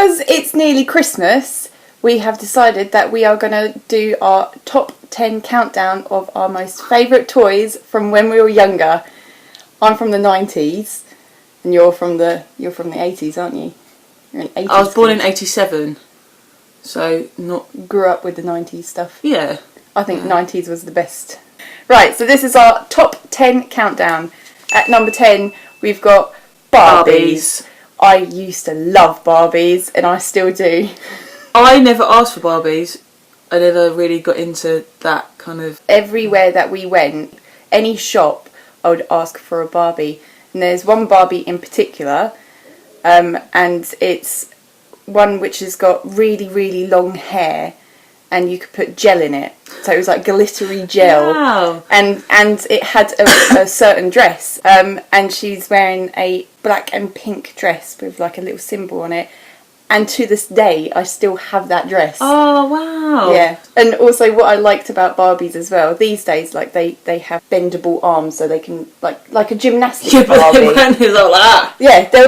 because it's nearly Christmas, we have decided that we are going to do our top 10 countdown of our most favourite toys from when we were younger. I'm from the 90s, and you're from the 80s, aren't you? You're an 80s I was born kid. in 87, so not... Grew up with the 90s stuff. Yeah. I think 90s was the best. Right, so this is our top 10 countdown. At number 10, we've got Barbies. I used to love Barbies, and I still do. I never asked for Barbies. I never really got into that kind of... Everywhere that we went, any shop, I would ask for a Barbie. And there's one Barbie in particular, and it's one which has got really, really long hair, and you could put gel in it. So it was like glittery gel. Wow. And it had a certain dress. And she's wearing a black and pink dress with like a little symbol on it. And to this day, I still have that dress. Oh, wow. Yeah. And also what I liked about Barbies as well, these days, like they have bendable arms so they can, like a gymnastics Barbie. They weren't like that. Yeah, they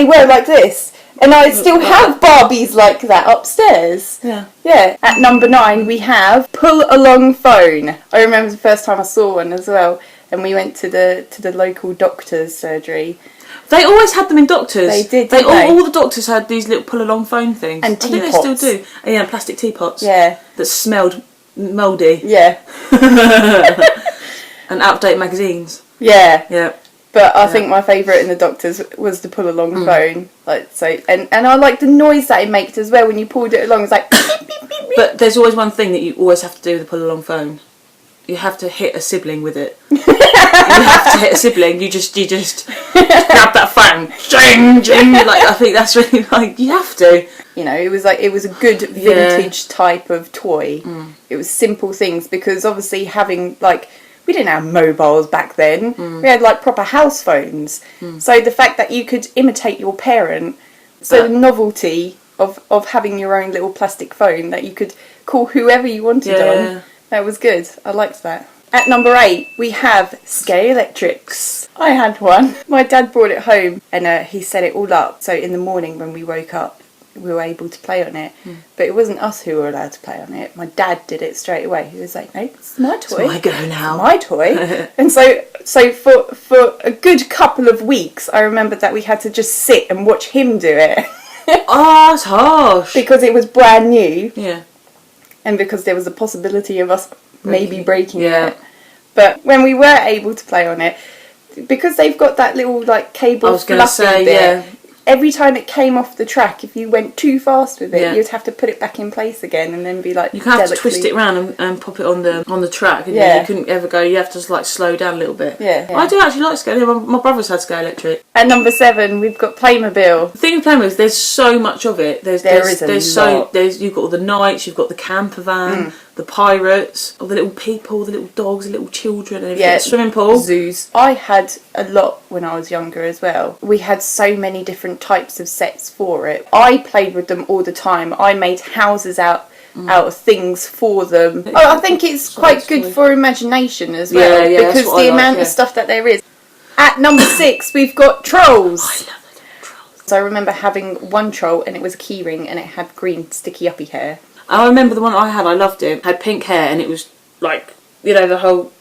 were like this. And I still have Barbies like that upstairs. Yeah. Yeah. At number 9, we have pull-along phone. I remember the first time I saw one as well. And we went to the local doctor's surgery. They always had them in doctors. They did, didn't they? All the doctors had these little pull-along phone things. And I think they still do. And yeah, plastic teapots. Yeah. That smelled mouldy. Yeah. And out-of-date magazines. Yeah. Yeah. But I think my favourite in the doctors was the pull-along phone. Like so, and I like the noise that it makes as well when you pulled it along. It's like beep, beep, beep, beep. But there's always one thing that you always have to do with the pull-along phone. You have to hit a sibling with it. You have to hit a sibling. You just grab that phone. Jing, jing. Like, I think that's really like, you have to. You know, it was a good vintage type of toy. It was simple things because obviously having like, we didn't have mobiles back then. We had like proper house phones. So the fact that you could imitate your parent, so the novelty of having your own little plastic phone that you could call whoever you wanted on, that was good. I liked that. At number 8, we have Scale Electrics. I had one. My dad brought it home and he set it all up. So in the morning when we woke up, we were able to play on it. But it wasn't us who were allowed to play on it. My dad did it straight away. He was like, no, it's my toy. It's my go now. It's my toy. And so for a good couple of weeks, I remember that we had to just sit and watch him do it. Oh, it's harsh. Because it was brand new. Yeah. And because there was a possibility of us maybe breaking Yeah. it. But when we were able to play on it, because they've got that little like cable I was going to say, bit, yeah. every time it came off the track, if you went too fast with it, Yeah. you'd have to put it back in place again and then be like You can have to twist it around and pop it on the track. And Yeah. you couldn't ever go, you have to like slow down a little bit. Yeah. I do actually like scale. Yeah, my brother's had Scale Electric. At number 7, we've got Playmobil. The thing with Playmobil is there's so much of it. There's lot. You've got all the knights, you've got the camper van, the pirates, all the little people, the little dogs, the little children, and everything. Yeah, The swimming pool. Zoos. I had a lot when I was younger as well. We had so many different types of sets for it. I played with them all the time. I made houses out of things for them. Oh, I think it's quite good for imagination as well, because that's what I the like, amount of stuff that there is. At number 6, we've got trolls. I love the little trolls. So I remember having one troll and it was a key ring and it had green sticky uppy hair. I remember the one I had, I loved it. Had pink hair and it was like, you know, the whole...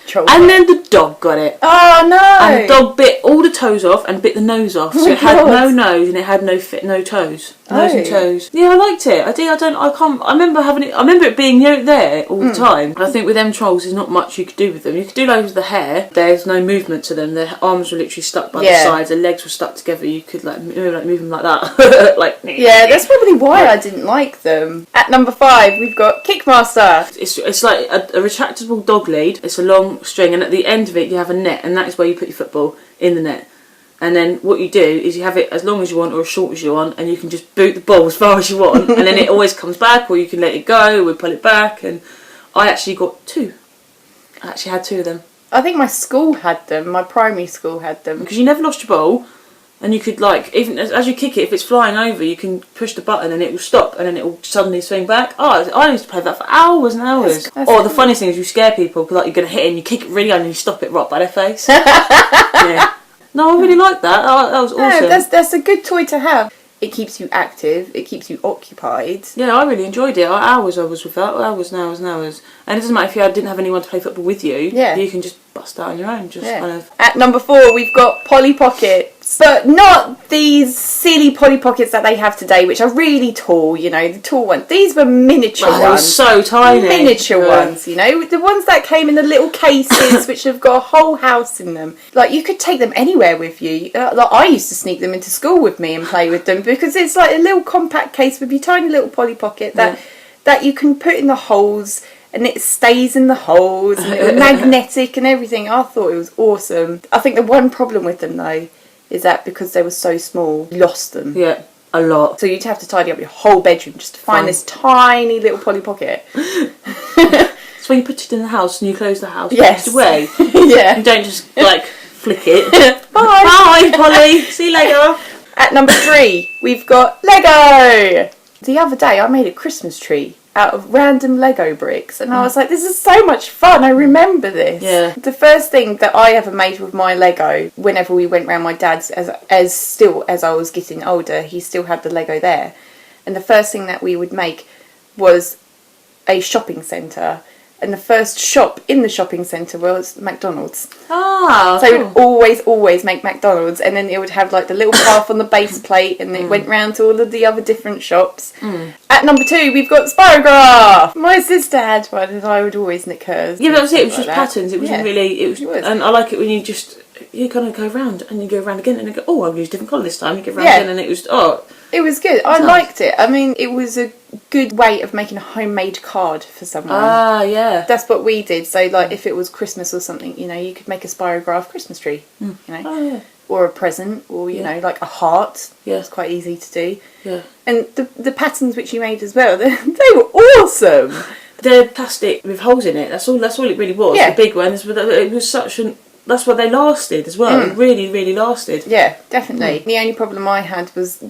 troll. And then the dog got it. Oh no! And the dog bit all the toes off and bit the nose off. So it had no nose and it had no toes. Nose and toes. Yeah, I liked it. I remember having it. I remember it being there all the time. I think with them trolls, there's not much you could do with them. You could do loads with the hair. There's no movement to them. Their arms were literally stuck by the sides. Their legs were stuck together. You could like move them like that. Like yeah, that's probably why I didn't like them. At number 5, we've got Kickmaster. It's like a retractable dog lead. It's a long string, and at the end of it, you have a net, and that is where you put your football in the net. And then what you do is you have it as long as you want or as short as you want, and you can just boot the ball as far as you want, and then it always comes back, or you can let it go, or pull it back. And I actually got 2. I actually had 2 of them. I think my school had them. My primary school had them. Because you never lost your ball, and you could like, even as you kick it, if it's flying over, you can push the button and it will stop, and then it will suddenly swing back. Oh, I used to play that for hours and hours. Or the funniest thing is you scare people, because like you're going to hit it and you kick it really hard and you stop it right by their face. Yeah. No, I really liked that. Oh, that was awesome. No, that's a good toy to have. it keeps you active, it keeps you occupied. Yeah, I really enjoyed it. Hours I was with that, hours and hours and hours. And it doesn't matter if you didn't have anyone to play football with you. Yeah. You can just bust out on your own. Just kind of. At number 4, we've got Polly Pockets, but not these silly Polly Pockets that they have today, which are really tall. You know, the tall ones. These were miniature ones. They were so tiny. Miniature ones. You know, the ones that came in the little cases, which have got a whole house in them. Like you could take them anywhere with you. Like I used to sneak them into school with me and play with them because it's like a little compact case with your tiny little Polly Pocket that you can put in the holes. And it stays in the holes, and it was magnetic and everything. I thought it was awesome. I think the one problem with them, though, is that because they were so small, you lost them. Yeah, a lot. So you'd have to tidy up your whole bedroom just to find this tiny little Polly Pocket. So when you put it in the house and you close the house, yes. put it away. Yeah. You don't just, like, flick it. Bye. Bye, Polly. See you later. At number 3, we've got Lego. The other day, I made a Christmas tree out of random Lego bricks, and I was like, this is so much fun. I remember this. Yeah. The first thing that I ever made with my Lego, whenever we went round my dad's, as I was getting older, he still had the Lego there, and the first thing that we would make was a shopping centre. And the first shop in the shopping centre was McDonald's. Ah, so cool. it would always make McDonald's, and then it would have like the little path on the base plate, and it went round to all of the other different shops. At number 2, we've got Spirograph. My sister had one, and I would always nick hers. Yeah, but that's it. It was just that. patterns. It wasn't really. It was, and I like it when you kind of go round and you go round again and you go, oh, I'll use a different colour this time. You go round again, and it was It was good. I liked it. I mean, it was a good way of making a homemade card for someone. Ah, yeah. That's what we did. So, like, if it was Christmas or something, you know, you could make a Spirograph Christmas tree, you know. Oh, yeah. Or a present, or, you know, like a heart. Yeah. It's quite easy to do. Yeah. And the patterns which you made as well, they were awesome. They're plastic with holes in it. That's all it really was. Yeah. The big ones, but it was such an... That's why they lasted as well. It really, really lasted. Yeah, definitely. The only problem I had was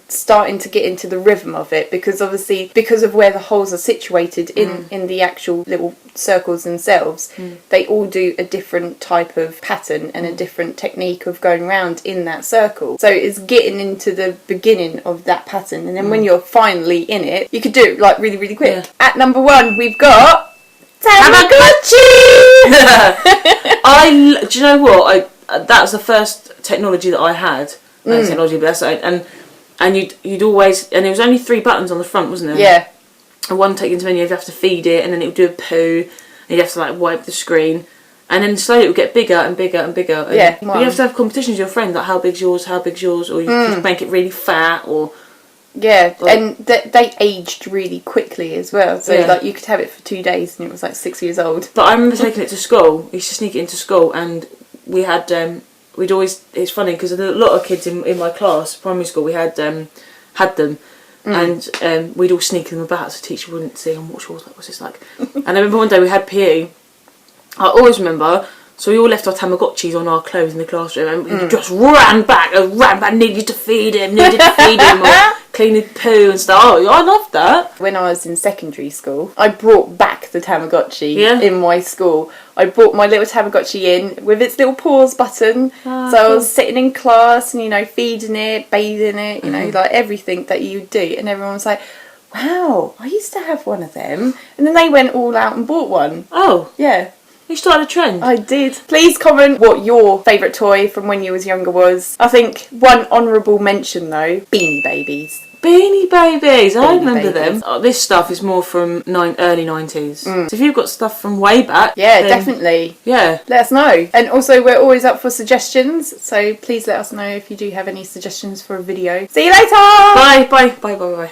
starting to get into the rhythm of it, because obviously, because of where the holes are situated in the actual little circles themselves, they all do a different type of pattern and a different technique of going round in that circle. So it's getting into the beginning of that pattern, and then when you're finally in it, you could do it like really, really quick. Yeah. At number 1, we've got Tamagotchi! Do you know what? That was the first technology that I had. Technology, but that's and you'd always, and it was only 3 buttons on the front, wasn't there? Yeah. And one taken to menu, you'd have to feed it, and then it would do a poo, and you'd have to like wipe the screen, and then slowly it would get bigger and bigger and bigger. And yeah. But you have to have competitions with your friends, like how big's yours, or you could make it really fat, or. Yeah, and they aged really quickly as well. So like you could have it for 2 days and it was like 6 years old. But I remember taking it to school. I used to sneak it into school, and we had we'd always. It's funny because a lot of kids in my class, primary school, we had them, and we'd all sneak them about so the teacher wouldn't see. And what's this like? And I remember one day we had PE. I always remember. So we all left our Tamagotchis on our clothes in the classroom, and we just ran back, needed to feed him, or clean his poo and stuff. Oh, I loved that. When I was in secondary school, I brought back the Tamagotchi in my school. I brought my little Tamagotchi in with its little pause button. So I was sitting in class and, you know, feeding it, bathing it, you know, like everything that you do. And everyone was like, wow, I used to have one of them. And then they went all out and bought one. Oh. Yeah. You started a trend. I did. Please comment what your favourite toy from when you was younger was. I think one honourable mention though, Beanie Babies. Beanie Babies, I remember them. This stuff is more from early 90s. So if you've got stuff from way back... Yeah, definitely. Yeah. Let us know. And also we're always up for suggestions, so please let us know if you do have any suggestions for a video. See you later! Bye, bye, bye, bye, bye.